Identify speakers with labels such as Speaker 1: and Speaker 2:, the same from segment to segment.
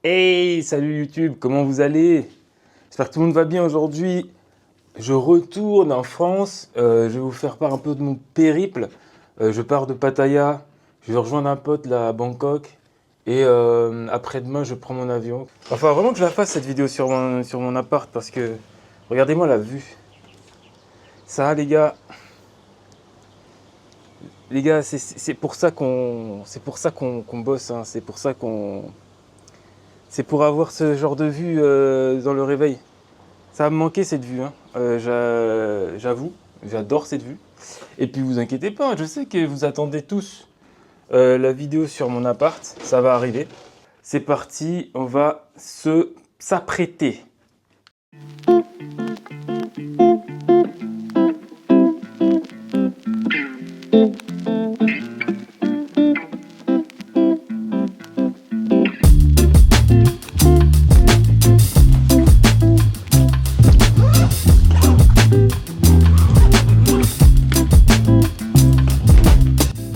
Speaker 1: Hey, salut YouTube, comment vous allez? J'espère que tout le monde va bien aujourd'hui. Je retourne en France. Je vais vous faire part un peu de mon périple. Je pars de Pattaya. Je vais rejoindre un pote là à Bangkok. Et après-demain, je prends mon avion. Enfin, vraiment que je la fasse cette vidéo sur mon appart parce que regardez-moi la vue. Ça, les gars, c'est pour ça qu'on bosse. Hein. C'est pour avoir ce genre de vue dans le réveil. Ça va me manquer cette vue, hein. J'avoue, j'adore cette vue. Et puis vous inquiétez pas, je sais que vous attendez tous la vidéo sur mon appart, ça va arriver. C'est parti, on va s'apprêter.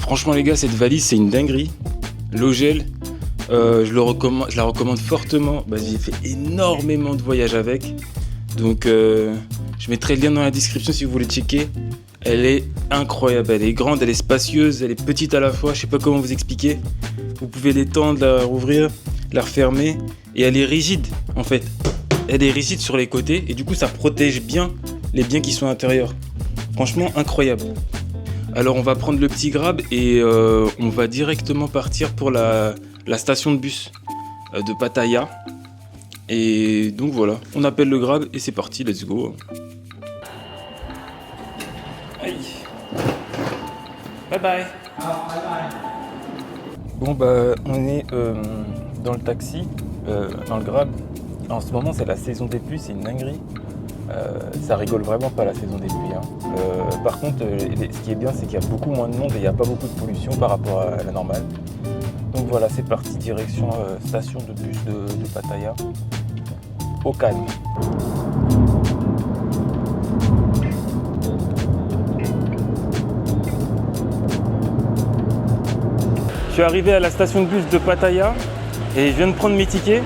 Speaker 1: Franchement les gars, cette valise c'est une dinguerie. L'eau gel, je la recommande fortement. Bah, j'ai fait énormément de voyages avec. Donc je mettrai le lien dans la description si vous voulez checker. Elle est incroyable, elle est grande, elle est spacieuse, elle est petite à la fois. Je sais pas comment vous expliquer. Vous pouvez l'étendre, la rouvrir, la refermer. Et elle est rigide en fait. Elle est rigide sur les côtés et du coup ça protège bien les biens qui sont à l'intérieur. Franchement incroyable. Alors on va prendre le petit Grab et on va directement partir pour la station de bus de Pattaya. Et donc voilà, on appelle le Grab et c'est parti, let's go. Aïe. Bye bye. Bon bah on est dans le taxi, dans le Grab. En ce moment c'est la saison des pluies, c'est une dinguerie. Ça rigole vraiment pas la saison des pluies. Hein. Par contre, ce qui est bien, c'est qu'il y a beaucoup moins de monde et il n'y a pas beaucoup de pollution par rapport à la normale. Donc voilà, c'est parti, direction station de bus de Pattaya, au calme. Je suis arrivé à la station de bus de Pattaya et je viens de prendre mes tickets.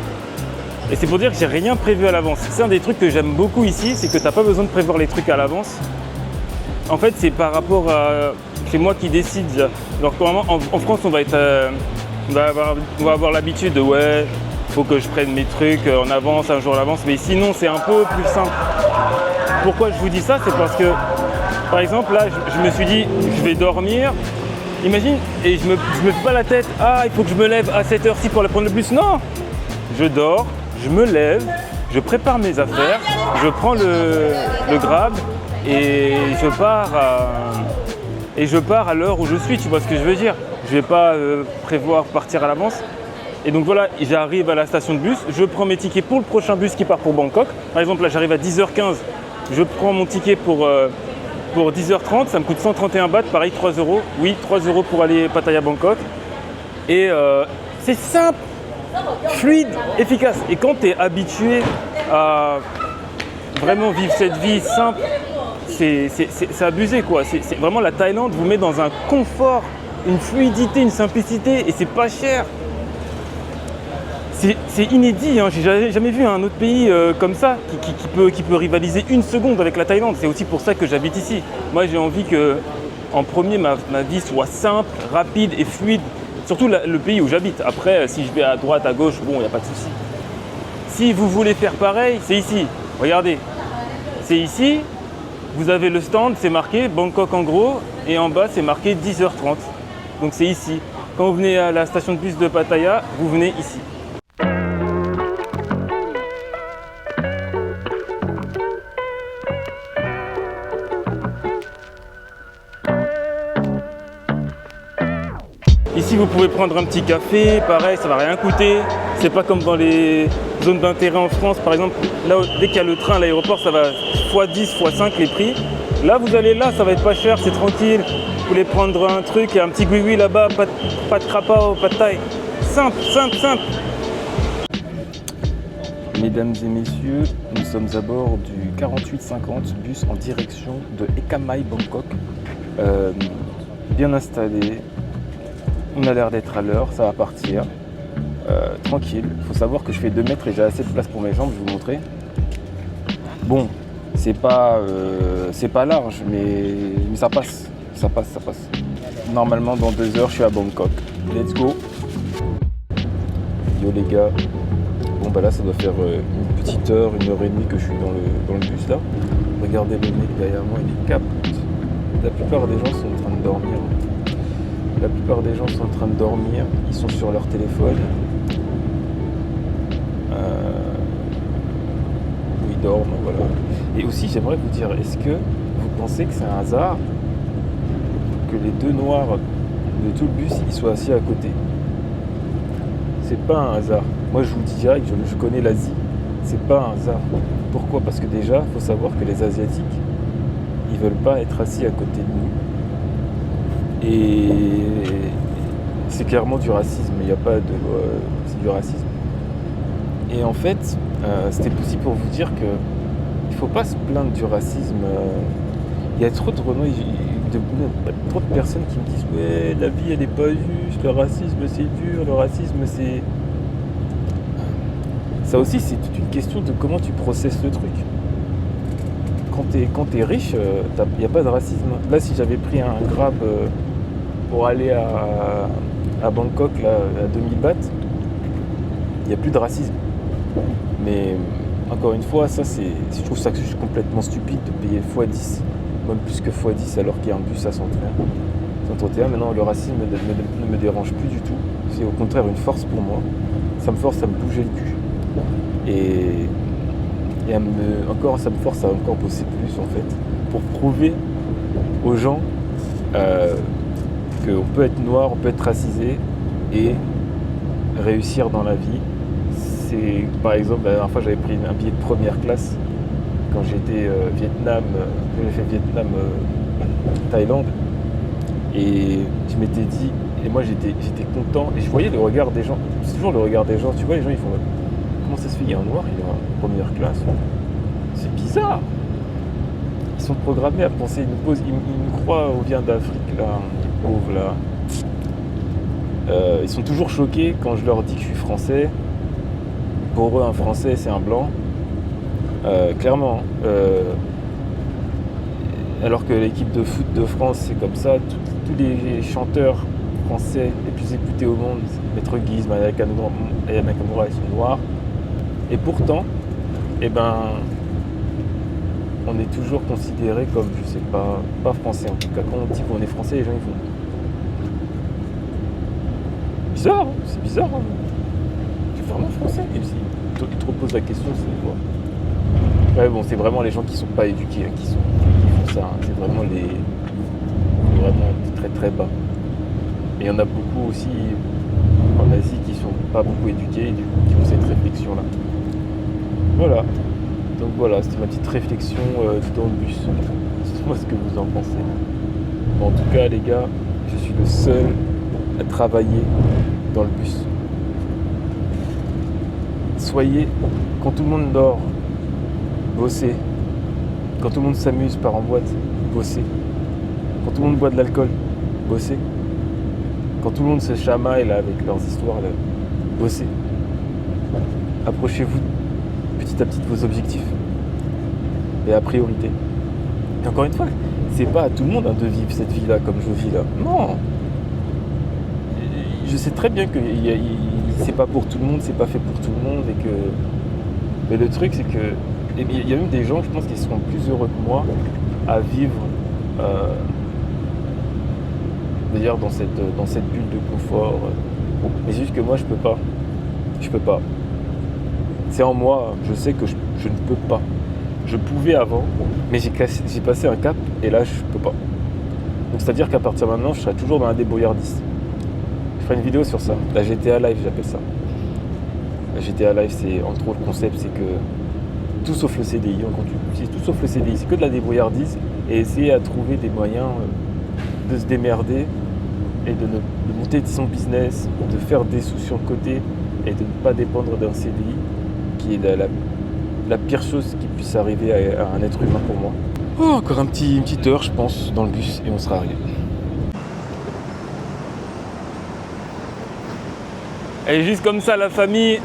Speaker 1: Et c'est pour dire que j'ai rien prévu à l'avance. C'est un des trucs que j'aime beaucoup ici, c'est que tu n'as pas besoin de prévoir les trucs à l'avance. En fait, c'est par rapport à... C'est moi qui décide. Alors normalement, en France, on va avoir l'habitude de ouais, faut que je prenne mes trucs en avance, un jour à l'avance. Mais sinon, c'est un peu plus simple. Pourquoi je vous dis ça? C'est parce que, par exemple, là, je me suis dit, je vais dormir. Imagine, et je me fais pas la tête, ah, il faut que je me lève à cette heure-ci pour aller prendre le bus. Non! Je dors. Je me lève, je prépare mes affaires, je prends le Grab et je pars à l'heure où je suis, tu vois ce que je veux dire. Je ne vais pas prévoir partir à l'avance. Et donc voilà, j'arrive à la station de bus, je prends mes tickets pour le prochain bus qui part pour Bangkok. Par exemple, là j'arrive à 10h15, je prends mon ticket pour 10h30, ça me coûte 131 bahts, pareil 3 euros. Oui, 3 euros pour aller Pattaya Bangkok. Et c'est simple. Fluide, efficace. Et quand tu es habitué à vraiment vivre cette vie simple, c'est abusé quoi. C'est vraiment la Thaïlande vous met dans un confort, une fluidité, une simplicité et c'est pas cher. C'est inédit, hein. J'ai jamais vu un autre pays comme ça qui peut rivaliser une seconde avec la Thaïlande. C'est aussi pour ça que j'habite ici. Moi j'ai envie que en premier ma vie soit simple, rapide et fluide. Surtout le pays où j'habite. Après, si je vais à droite, à gauche, bon, il n'y a pas de souci. Si vous voulez faire pareil, c'est ici. Regardez. C'est ici. Vous avez le stand, c'est marqué Bangkok en gros. Et en bas, c'est marqué 10h30. Donc c'est ici. Quand vous venez à la station de bus de Pattaya, vous venez ici. Ici, vous pouvez prendre un petit café, pareil, ça va rien coûter. C'est pas comme dans les zones d'intérêt en France, par exemple. Là, dès qu'il y a le train à l'aéroport, ça va x10, x5 les prix. Là, vous allez là, ça va être pas cher, c'est tranquille. Vous voulez prendre un truc, il y a un petit gui-gui là-bas, pas de crapa, pas de taille. Simple, simple, simple. Mesdames et messieurs, nous sommes à bord du 4850 bus en direction de Ekam Mai, Bangkok. Bien installé. On a l'air d'être à l'heure, ça va partir.
Speaker 2: tranquille. Il faut savoir que je fais 2 mètres et j'ai assez de place pour mes jambes, je vais vous montrer. Bon, c'est pas large, mais ça passe. Ça passe. Normalement, dans 2 heures, je suis à Bangkok. Let's go. Yo les gars. Bon bah là, ça doit faire une petite heure, 1h30 que je suis dans le bus là. Regardez le mec derrière moi, il est capte. La plupart des gens sont en train de dormir. Ils sont sur leur téléphone. Ou ils dorment, voilà. Et aussi, j'aimerais vous dire, est-ce que vous pensez que c'est un hasard que les 2 noirs de tout le bus, ils soient assis à côté? C'est pas un hasard. Moi, je vous dis direct, je connais l'Asie. C'est pas un hasard. Pourquoi? Parce que déjà, il faut savoir que les Asiatiques, ils veulent pas être assis à côté de nous. Et c'est clairement du racisme. Il n'y a pas de... c'est du racisme. Et en fait, c'était aussi pour vous dire que il faut pas se plaindre du racisme. Il y a trop de trop de personnes qui me disent ouais, la vie elle est pas juste, le racisme c'est dur, le racisme c'est... Ça aussi c'est toute une question de comment tu processes le truc. Quand t'es riche, il n'y a pas de racisme. Là si j'avais pris un Grab pour aller à Bangkok là, à 2000 bahts, il n'y a plus de racisme. Mais encore une fois, ça je trouve ça complètement stupide de payer x10, même plus que x10 alors qu'il y a un bus à 131. Maintenant le racisme ne me dérange plus du tout. C'est au contraire une force pour moi. Ça me force à me bouger le cul. Et ça me force à encore bosser plus en fait. Pour prouver aux gens qu'on peut être noir, on peut être racisé et réussir dans la vie. C'est, par exemple, la dernière fois j'avais pris un billet de première classe quand j'étais j'ai fait Vietnam-Thaïlande et je m'étais dit, et moi j'étais content et je voyais le regard des gens, c'est toujours le regard des gens, tu vois les gens ils font comment ça se fait, il y a un noir, il est en première classe, c'est bizarre, ils sont programmés à penser, ils nous croient, on vient d'Afrique là, les pauvres là, ils sont toujours choqués quand je leur dis que je suis français. Pour eux, un Français, c'est un Blanc. Clairement. Alors que l'équipe de foot de France, c'est comme ça. Tous les chanteurs français les plus écoutés au monde, Maître Gims, Aya Nakamura, ils sont noirs. Et pourtant, on est toujours considéré comme, je sais pas français en tout cas. Quand on dit qu'on est français, les gens ils font... Bizarre, hein, c'est bizarre. Hein. Tu es vraiment français? Et si ils te reposent la question, c'est quoi? Ouais, bon, c'est vraiment les gens qui sont pas éduqués qui font ça. Hein. C'est vraiment vraiment très très bas. Et il y en a beaucoup aussi en Asie qui sont pas beaucoup éduqués et du coup qui ont cette réflexion là. Voilà. Donc voilà, c'était ma petite réflexion dans le bus. Dites-moi ce que vous en pensez. Bon, en tout cas les gars, je suis le seul à travailler dans le bus. Soyez, quand tout le monde dort, bossez. Quand tout le monde s'amuse, part en boîte, bossez. Quand tout le monde boit de l'alcool, bossez. Quand tout le monde se chamaille là, avec leurs histoires, là, bossez. Approchez-vous petit à petit de vos objectifs et à priorité. Et encore une fois, c'est pas à tout le monde hein, de vivre cette vie-là comme je vis là. Non. Je sais très bien que c'est pas pour tout le monde, c'est pas fait pour tout le monde et que. Mais le truc c'est que il y a même des gens, je pense, qui seront plus heureux que moi à vivre d'ailleurs dans cette bulle de confort. Mais c'est juste que moi je peux pas. Je peux pas. C'est en moi, je sais que je ne peux pas. Je pouvais avant, mais j'ai passé un cap et là je peux pas. Donc c'est-à-dire qu'à partir de maintenant, je serai toujours dans la débrouillardise. Je ferai une vidéo sur ça, la GTA Live j'appelle ça. La GTA Live, c'est entre autres le concept, c'est que tout sauf le CDI, on continue. Tout sauf le CDI, c'est que de la débrouillardise et essayer à trouver des moyens de se démerder et de monter son business, de faire des sous sur le côté et de ne pas dépendre d'un CDI qui est la pire chose qui puisse arriver à un être humain pour moi. Oh, encore une petite heure je pense dans le bus et on sera arrivé.
Speaker 1: Et juste comme ça, la famille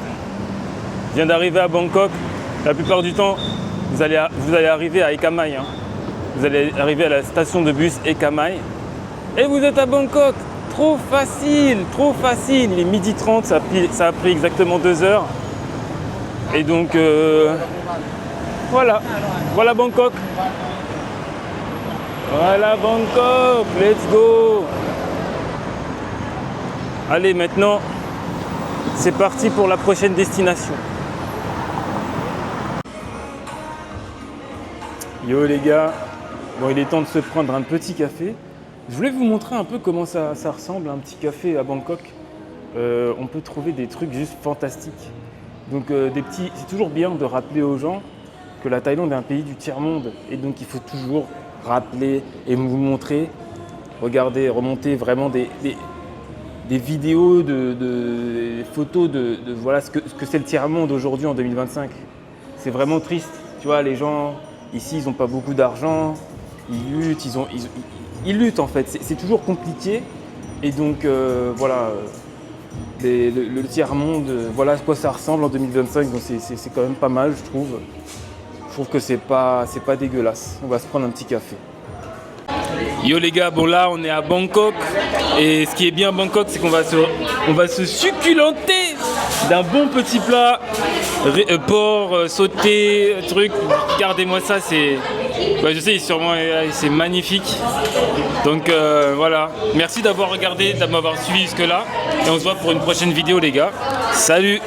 Speaker 1: vient d'arriver à Bangkok. La plupart du temps, vous allez arriver à Eka Mai. Hein. Vous allez arriver à la station de bus Eka Mai. Et vous êtes à Bangkok. Trop facile, trop facile. Il est 12h30, ça a pris exactement 2 heures. Et donc, voilà. Voilà Bangkok. Voilà Bangkok. Let's go. Allez, maintenant, c'est parti pour la prochaine destination. Yo les gars, bon il est temps de se prendre un petit café. Je voulais vous montrer un peu comment ça ressemble un petit café à Bangkok. On peut trouver des trucs juste fantastiques. Donc c'est toujours bien de rappeler aux gens que la Thaïlande est un pays du tiers-monde. Et donc il faut toujours rappeler et vous montrer, regarder, remonter vraiment des vidéos, des photos de voilà ce que c'est le tiers-monde aujourd'hui en 2025. C'est vraiment triste. Tu vois, les gens ici, ils n'ont pas beaucoup d'argent, ils luttent, ils luttent en fait. C'est toujours compliqué. Et donc voilà, le tiers-monde, voilà à quoi ça ressemble en 2025. Donc c'est quand même pas mal, je trouve. Je trouve que c'est pas dégueulasse. On va se prendre un petit café. Yo les gars, bon là on est à Bangkok et ce qui est bien à Bangkok c'est qu'on va se succulenter d'un bon petit plat, porc sauté, truc, regardez-moi ça, je sais sûrement c'est magnifique. Donc voilà, merci d'avoir regardé, de m'avoir suivi jusque là et on se voit pour une prochaine vidéo les gars. Salut!